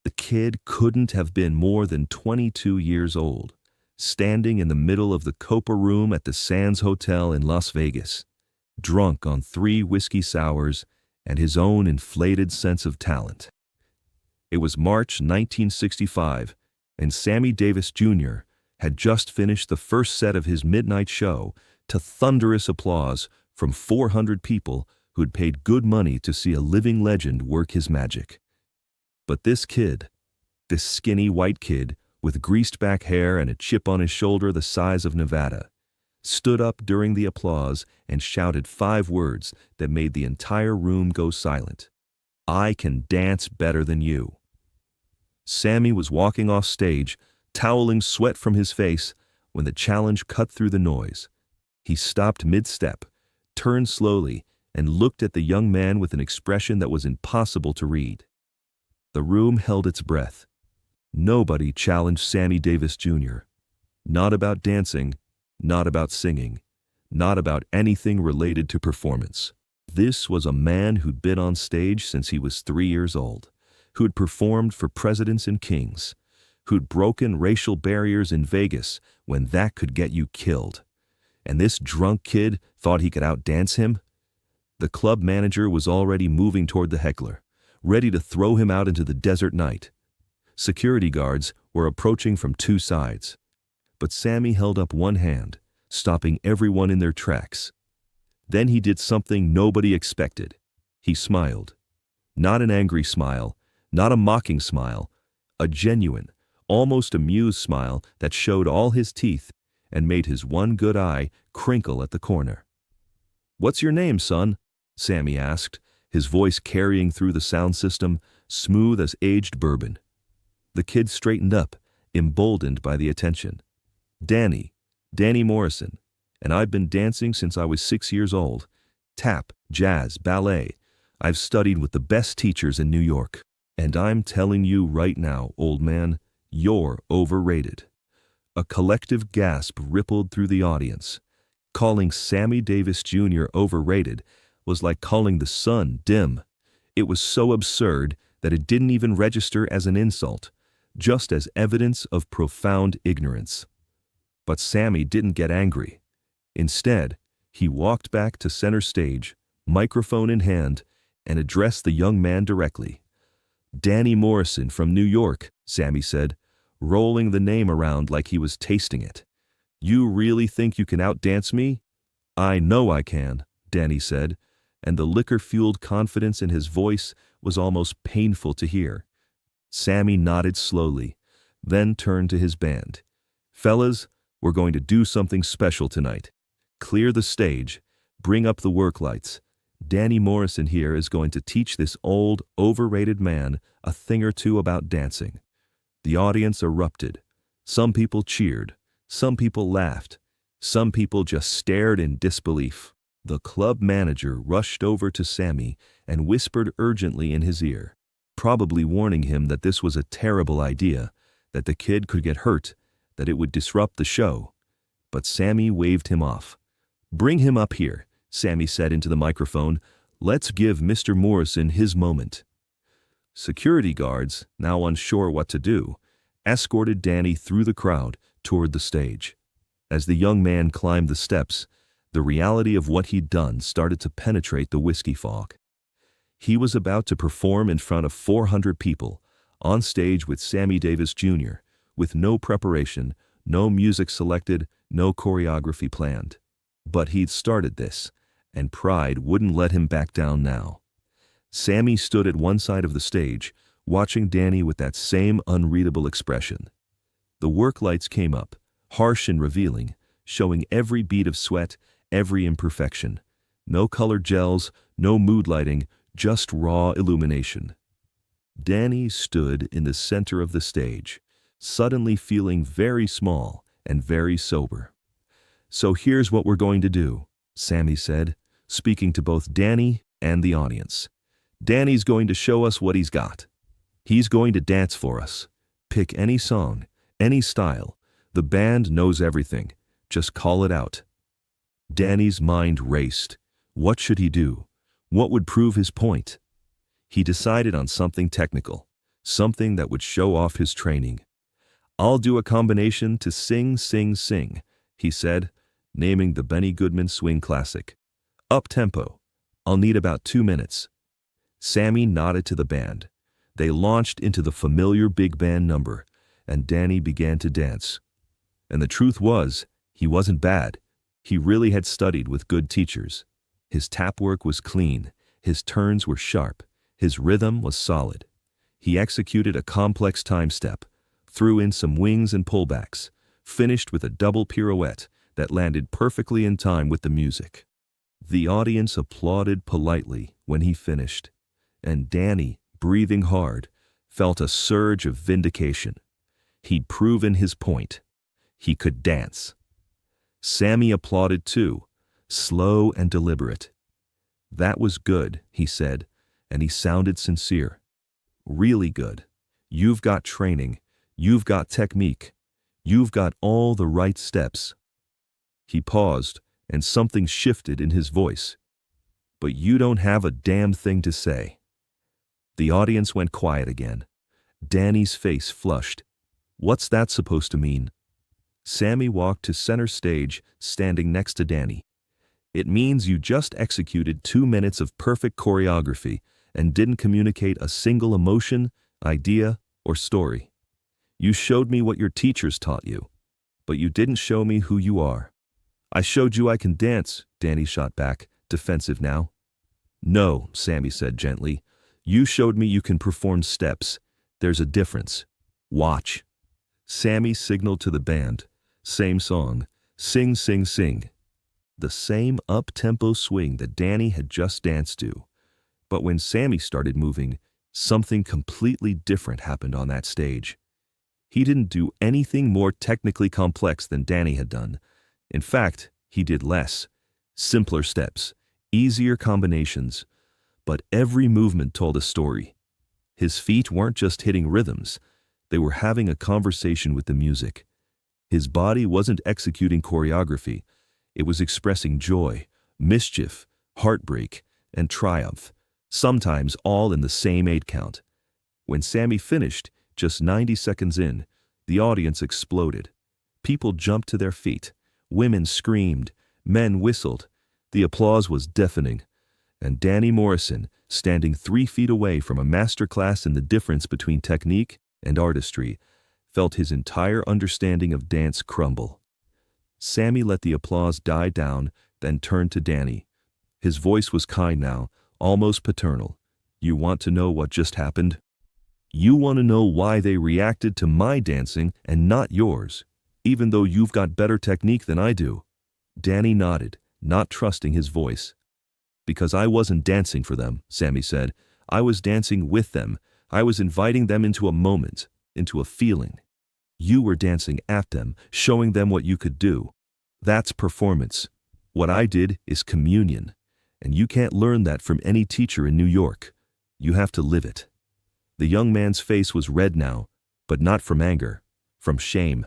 The kid couldn't have been more than 22 years old, standing in the middle of the Copa room at the Sands Hotel in Las Vegas, drunk on 3 whiskey sours and his own inflated sense of talent. It was March 1965, and Sammy Davis Jr. had just finished the first set of his midnight show to thunderous applause from 400 people who'd paid good money to see a living legend work his magic. But this kid, this skinny white kid with greased back hair and a chip on his shoulder the size of Nevada, stood up during the applause and shouted 5 words that made the entire room go silent. "I can dance better than you." Sammy was walking off stage, toweling sweat from his face, when the challenge cut through the noise. He stopped mid-step, turned slowly, and looked at the young man with an expression that was impossible to read. The room held its breath. Nobody challenged Sammy Davis Jr. Not about dancing, not about singing, not about anything related to performance. This was a man who'd been on stage since he was 3 years old, who'd performed for presidents and kings, who'd broken racial barriers in Vegas when that could get you killed. And this drunk kid thought he could outdance him? The club manager was already moving toward the heckler, ready to throw him out into the desert night. Security guards were approaching from 2 sides. But Sammy held up one hand, stopping everyone in their tracks. Then he did something nobody expected. He smiled. Not an angry smile, not a mocking smile, a genuine, almost amused smile that showed all his teeth and made his one good eye crinkle at the corner. "What's your name, son?" Sammy asked, his voice carrying through the sound system, smooth as aged bourbon. The kid straightened up, emboldened by the attention. Danny Morrison, and I've been dancing since I was 6 years old. Tap, jazz, ballet. I've studied with the best teachers in New York. And I'm telling you right now, old man, you're overrated." A collective gasp rippled through the audience. Calling Sammy Davis Jr. overrated was like calling the sun dim. It was so absurd that it didn't even register as an insult, just as evidence of profound ignorance. But Sammy didn't get angry. Instead, he walked back to center stage, microphone in hand, and addressed the young man directly. "Danny Morrison from New York," Sammy said, rolling the name around like he was tasting it. "You really think you can outdance me?" "I know I can," Danny said, and the liquor-fueled confidence in his voice was almost painful to hear. Sammy nodded slowly, then turned to his band. "Fellas, we're going to do something special tonight. Clear the stage, bring up the work lights. Danny Morrison here is going to teach this old, overrated man a thing or two about dancing." The audience erupted. Some people cheered, some people laughed, some people just stared in disbelief. The club manager rushed over to Sammy and whispered urgently in his ear, probably warning him that this was a terrible idea, that the kid could get hurt, that it would disrupt the show. But Sammy waved him off. "Bring him up here," Sammy said into the microphone. "Let's give Mr. Morrison his moment." Security guards, now unsure what to do, escorted Danny through the crowd toward the stage. As the young man climbed the steps, the reality of what he'd done started to penetrate the whiskey fog. He was about to perform in front of 400 people, on stage with Sammy Davis Jr., with no preparation, no music selected, no choreography planned. But he'd started this, and pride wouldn't let him back down now. Sammy stood at one side of the stage, watching Danny with that same unreadable expression. The work lights came up, harsh and revealing, showing every bead of sweat, every imperfection. No colored gels, no mood lighting, just raw illumination. Danny stood in the center of the stage, suddenly feeling very small and very sober. "So here's what we're going to do," Sammy said, speaking to both Danny and the audience. "Danny's going to show us what he's got. He's going to dance for us. Pick any song, any style. The band knows everything. Just call it out." Danny's mind raced. What should he do? What would prove his point? He decided on something technical, something that would show off his training. "I'll do a combination to Sing, Sing, Sing," he said, naming the Benny Goodman swing classic. "Up-tempo. I'll need about 2 minutes." Sammy nodded to the band. They launched into the familiar big band number, and Danny began to dance. And the truth was, he wasn't bad. He really had studied with good teachers. His tap work was clean, his turns were sharp, his rhythm was solid. He executed a complex time step, threw in some wings and pullbacks, finished with a double pirouette that landed perfectly in time with the music. The audience applauded politely when he finished, and Danny, breathing hard, felt a surge of vindication. He'd proven his point. He could dance. Sammy applauded too, slow and deliberate. "That was good," he said, and he sounded sincere. "Really good. You've got training. You've got technique. You've got all the right steps." He paused, and something shifted in his voice. "But you don't have a damn thing to say." The audience went quiet again. Danny's face flushed. "What's that supposed to mean?" Sammy walked to center stage, standing next to Danny. "It means you just executed 2 minutes of perfect choreography and didn't communicate a single emotion, idea, or story. You showed me what your teachers taught you, but you didn't show me who you are." "I showed you I can dance," Danny shot back, defensive now. "No," Sammy said gently. "You showed me you can perform steps. There's a difference. Watch." Sammy signaled to the band. Same song. Sing, sing, sing. The same up-tempo swing that Danny had just danced to. But when Sammy started moving, something completely different happened on that stage. He didn't do anything more technically complex than Danny had done. In fact, he did less. Simpler steps, easier combinations. But every movement told a story. His feet weren't just hitting rhythms. They were having a conversation with the music. His body wasn't executing choreography. It was expressing joy, mischief, heartbreak, and triumph, sometimes all in the same 8 count. When Sammy finished, just 90 seconds in, the audience exploded. People jumped to their feet. Women screamed. Men whistled. The applause was deafening. And Danny Morrison, standing 3 feet away from a master class in the difference between technique and artistry, felt his entire understanding of dance crumble. Sammy let the applause die down, then turned to Danny. His voice was kind now, almost paternal. "You want to know what just happened? You want to know why they reacted to my dancing and not yours, even though you've got better technique than I do?" Danny nodded, not trusting his voice. "Because I wasn't dancing for them," Sammy said. "I was dancing with them. I was inviting them into a moment, into a feeling. You were dancing at them, showing them what you could do. That's performance. What I did is communion. And you can't learn that from any teacher in New York. You have to live it." The young man's face was red now, but not from anger, from shame,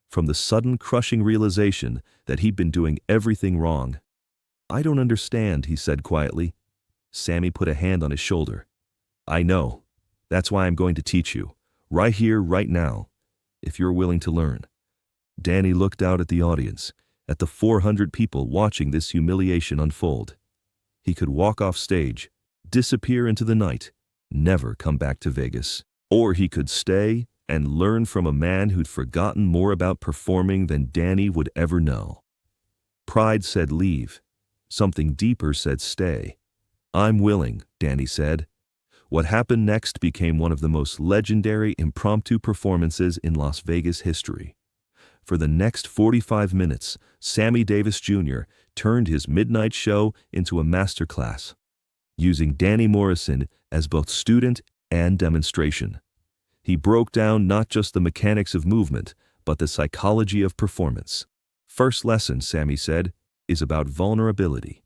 from the sudden crushing realization that he'd been doing everything wrong. "I don't understand," he said quietly. Sammy put a hand on his shoulder. "I know. That's why I'm going to teach you. Right here, right now. If you're willing to learn." Danny looked out at the audience, at the 400 people watching this humiliation unfold. He could walk off stage, disappear into the night, never come back to Vegas. Or he could stay and learn from a man who'd forgotten more about performing than Danny would ever know. Pride said leave. Something deeper said stay. "I'm willing," Danny said. What happened next became one of the most legendary impromptu performances in Las Vegas history. For the next 45 minutes, Sammy Davis Jr. turned his midnight show into a masterclass, using Danny Morrison as both student and demonstration. He broke down not just the mechanics of movement, but the psychology of performance. "First lesson," Sammy said, "is about vulnerability.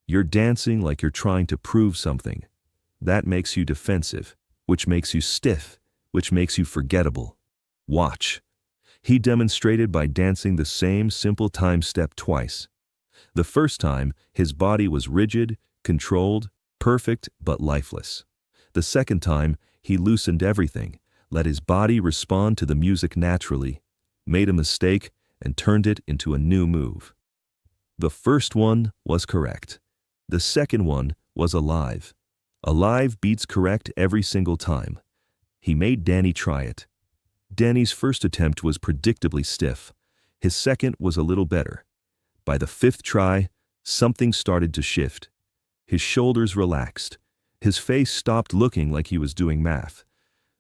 You're dancing like you're trying to prove something. That makes you defensive, which makes you stiff, which makes you forgettable. Watch." He demonstrated by dancing the same simple time step twice. The first time, his body was rigid, controlled, perfect, but lifeless. The second time, He loosened everything, let his body respond to the music naturally, made a mistake, and turned it into a new move. The first one was correct. The second one was alive. Alive beats correct every single time. He made Danny try it. Danny's first attempt was predictably stiff. His second was a little better. By the fifth try, something started to shift. His shoulders relaxed. His face stopped looking like he was doing math.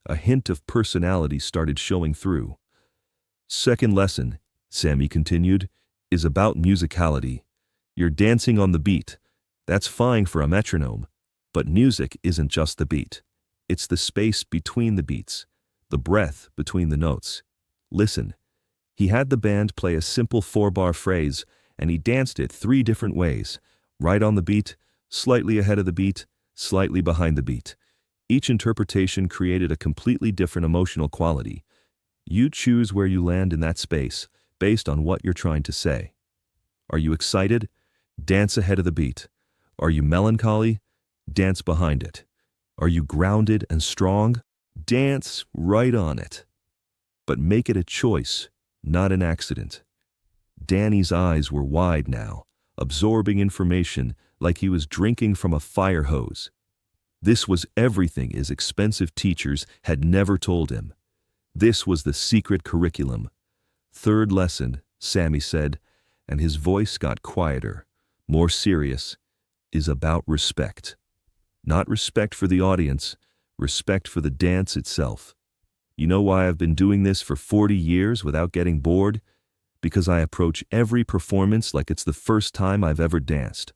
A hint of personality started showing through. Second lesson, Sammy continued, is about musicality. You're dancing on the beat. That's fine for a metronome. But music isn't just the beat. It's the space between the beats, the breath between the notes. Listen. He had the band play a simple 4-bar phrase, and he danced it 3 different ways. Right on the beat, slightly ahead of the beat, slightly behind the beat. Each interpretation created a completely different emotional quality. You choose where you land in that space, based on what you're trying to say. Are you excited? Dance ahead of the beat. Are you melancholy? Dance behind it. Are you grounded and strong? Dance right on it. But make it a choice, not an accident. Danny's eyes were wide now, absorbing information like he was drinking from a fire hose. This was everything his expensive teachers had never told him. This was the secret curriculum. Third lesson, Sammy said, and his voice got quieter, more serious, is about respect. Not respect for the audience, respect for the dance itself. You know why I've been doing this for 40 years without getting bored? Because I approach every performance like it's the first time I've ever danced,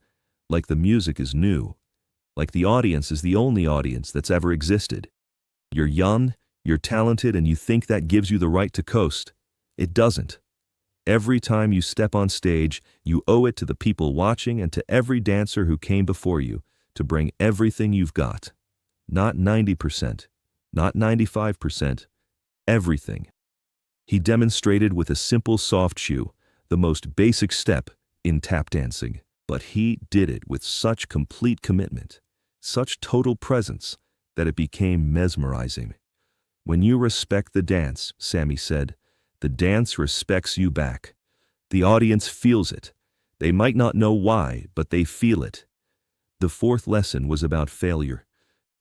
like the music is new, like the audience is the only audience that's ever existed. You're young, you're talented, and you think that gives you the right to coast. It doesn't. Every time you step on stage, you owe it to the people watching and to every dancer who came before you to bring everything you've got. Not 90%, not 95%, everything. He demonstrated with a simple soft shoe, the most basic step in tap dancing, but he did it with such complete commitment, such total presence, that it became mesmerizing. When you respect the dance, Sammy said, the dance respects you back. The audience feels it. They might not know why, but they feel it. The fourth lesson was about failure.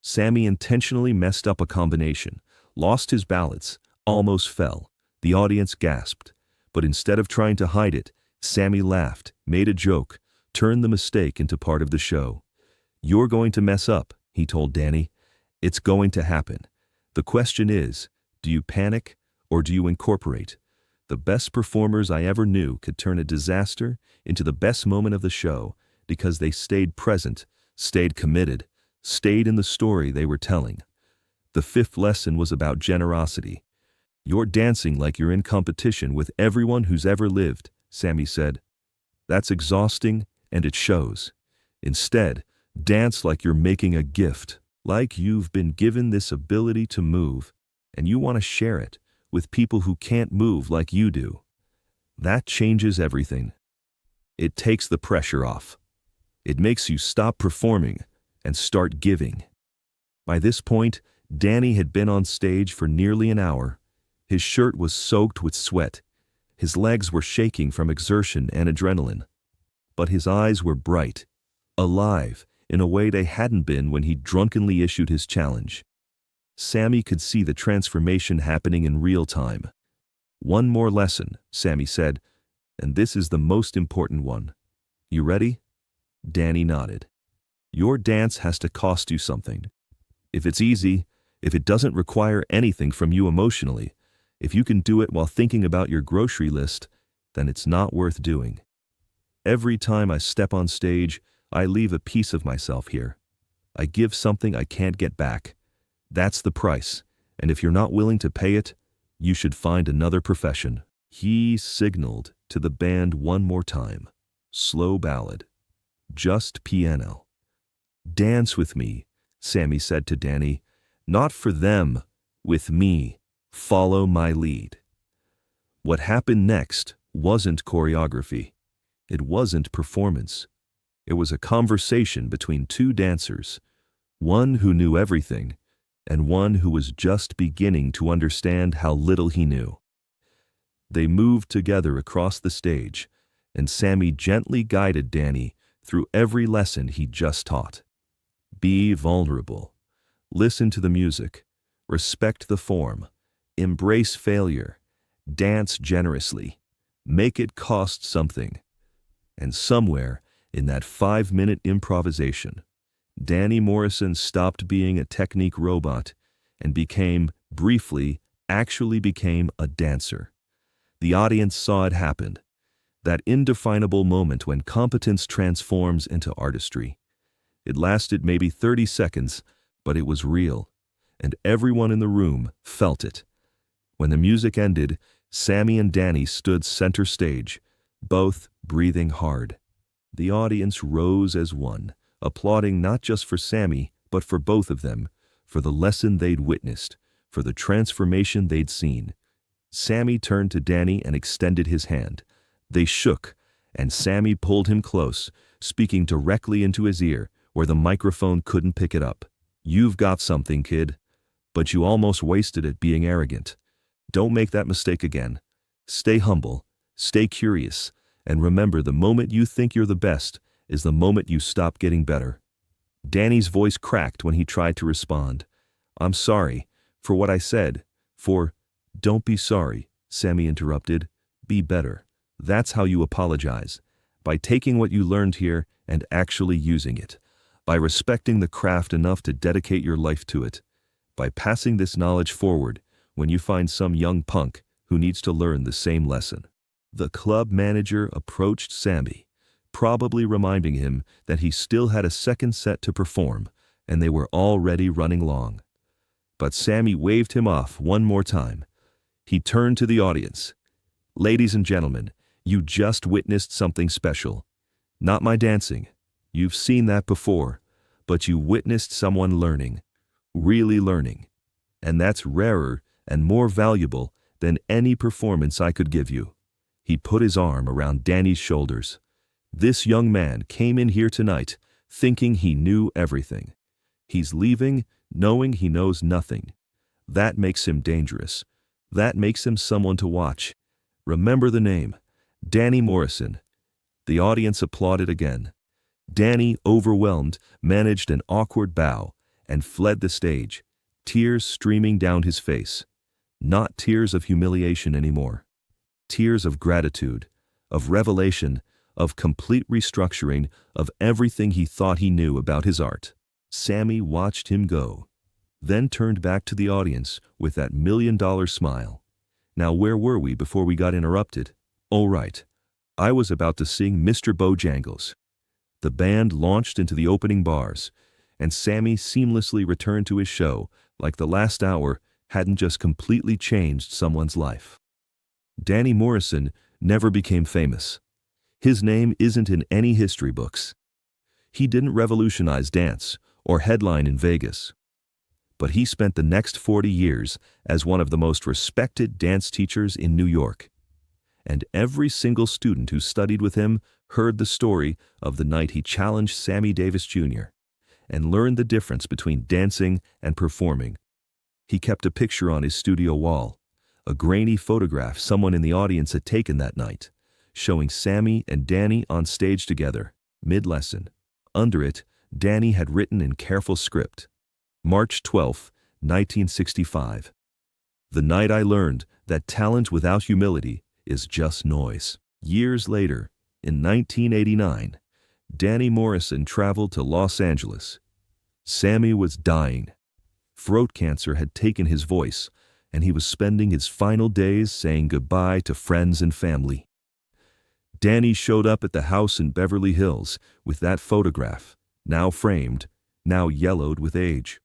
Sammy intentionally messed up a combination, lost his balance, almost fell. The audience gasped. But instead of trying to hide it, Sammy laughed, made a joke, turned the mistake into part of the show. You're going to mess up, he told Danny. It's going to happen. The question is, do you panic or do you incorporate? The best performers I ever knew could turn a disaster into the best moment of the show because they stayed present, stayed committed, stayed in the story they were telling. The fifth lesson was about generosity. You're dancing like you're in competition with everyone who's ever lived, Sammy said. That's exhausting, and it shows. Instead, dance like you're making a gift, like you've been given this ability to move, and you want to share it with people who can't move like you do. That changes everything. It takes the pressure off. It makes you stop performing and start giving. By this point, Danny had been on stage for nearly an hour. His shirt was soaked with sweat. His legs were shaking from exertion and adrenaline. But his eyes were bright, alive, in a way they hadn't been when he drunkenly issued his challenge. Sammy could see the transformation happening in real time. One more lesson, Sammy said, and this is the most important one. You ready? Danny nodded. Your dance has to cost you something. If it's easy, if it doesn't require anything from you emotionally, if you can do it while thinking about your grocery list, then it's not worth doing. Every time I step on stage, I leave a piece of myself here. I give something I can't get back. That's the price, and if you're not willing to pay it, you should find another profession. He signaled to the band one more time. Slow ballad. Just piano. Dance with me, Sammy said to Danny. Not for them, with me. Follow my lead. What happened next wasn't choreography. It wasn't performance. It was a conversation between two dancers, one who knew everything and one who was just beginning to understand how little he knew. They moved together across the stage, and Sammy gently guided Danny through every lesson he'd just taught. Be vulnerable. Listen to the music. Respect the form. Embrace failure. Dance generously. Make it cost something. And somewhere in that 5-minute improvisation, Danny Morrison stopped being a technique robot and actually became a dancer. The audience saw it happen. That indefinable moment when competence transforms into artistry. It lasted maybe 30 seconds, but it was real, and everyone in the room felt it. When the music ended, Sammy and Danny stood center stage, both breathing hard. The audience rose as one, applauding not just for Sammy, but for both of them, for the lesson they'd witnessed, for the transformation they'd seen. Sammy turned to Danny and extended his hand. They shook, and Sammy pulled him close, speaking directly into his ear, where the microphone couldn't pick it up. "You've got something, kid, but you almost wasted it being arrogant. Don't make that mistake again. Stay humble, stay curious, and remember the moment you think you're the best is the moment you stop getting better." Danny's voice cracked when he tried to respond. "I'm sorry for what I said, for—" "Don't be sorry," Sammy interrupted. "Be better. That's how you apologize. By taking what you learned here and actually using it. By respecting the craft enough to dedicate your life to it. By passing this knowledge forward when you find some young punk who needs to learn the same lesson." The club manager approached Sammy, probably reminding him that he still had a second set to perform, and they were already running long. But Sammy waved him off one more time. He turned to the audience. "Ladies and gentlemen, you just witnessed something special. Not my dancing. You've seen that before, but you witnessed someone learning, really learning. And that's rarer and more valuable than any performance I could give you." He put his arm around Danny's shoulders. "This young man came in here tonight thinking he knew everything. He's leaving knowing he knows nothing. That makes him dangerous. That makes him someone to watch. Remember the name, Danny Morrison." The audience applauded again. Danny, overwhelmed, managed an awkward bow and fled the stage, tears streaming down his face. Not tears of humiliation anymore. Tears of gratitude, of revelation, of complete restructuring of everything he thought he knew about his art. Sammy watched him go, then turned back to the audience with that $1,000,000 smile. "Now where were we before we got interrupted? Oh right, I was about to sing Mr. Bojangles." The band launched into the opening bars, and Sammy seamlessly returned to his show like the last hour hadn't just completely changed someone's life. Danny Morrison never became famous. His name isn't in any history books. He didn't revolutionize dance or headline in Vegas. But he spent the next 40 years as one of the most respected dance teachers in New York. And every single student who studied with him heard the story of the night he challenged Sammy Davis Jr. and learned the difference between dancing and performing. He kept a picture on his studio wall, a grainy photograph someone in the audience had taken that night, showing Sammy and Danny on stage together, mid-lesson. Under it, Danny had written in careful script, March 12, 1965. "The night I learned that talent without humility is just noise." Years later, in 1989, Danny Morrison traveled to Los Angeles. Sammy was dying. Throat cancer had taken his voice, and he was spending his final days saying goodbye to friends and family. Danny showed up at the house in Beverly Hills with that photograph, now framed, now yellowed with age.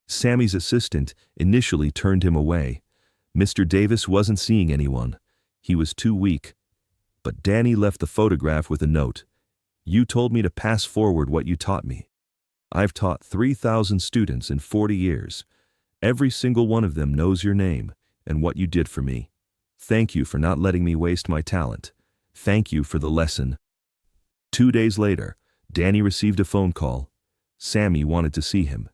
Sammy's assistant initially turned him away. Mr. Davis wasn't seeing anyone. He was too weak. But Danny left the photograph with a note. "You told me to pass forward what you taught me. I've taught 3,000 students in 40 years. Every single one of them knows your name and what you did for me. Thank you for not letting me waste my talent. Thank you for the lesson." 2 days later, Danny received a phone call. Sammy wanted to see him.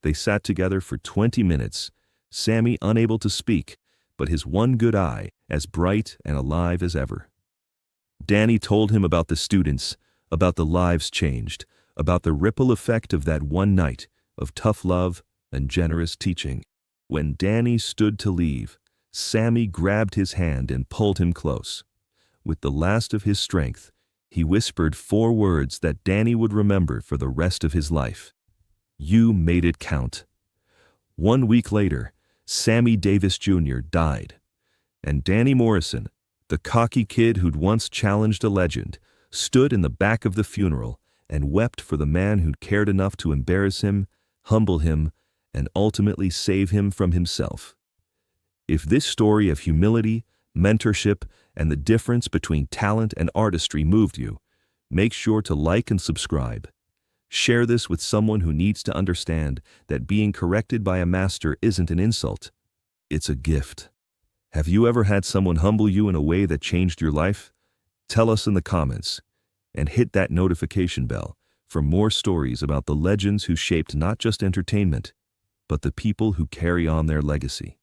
They sat together for 20 minutes, Sammy unable to speak, but his one good eye as bright and alive as ever. Danny told him about the students, about the lives changed, about the ripple effect of that one night of tough love and generous teaching. When Danny stood to leave, Sammy grabbed his hand and pulled him close. With the last of his strength, he whispered 4 words that Danny would remember for the rest of his life. "You made it count." 1 week later, Sammy Davis Jr. died, and Danny Morrison, the cocky kid who'd once challenged a legend, stood in the back of the funeral and wept for the man who'd cared enough to embarrass him, humble him, and ultimately save him from himself. If this story of humility, mentorship, and the difference between talent and artistry moved you, make sure to like and subscribe. Share this with someone who needs to understand that being corrected by a master isn't an insult. It's a gift. Have you ever had someone humble you in a way that changed your life? Tell us in the comments, and hit that notification bell for more stories about the legends who shaped not just entertainment, but the people who carry on their legacy.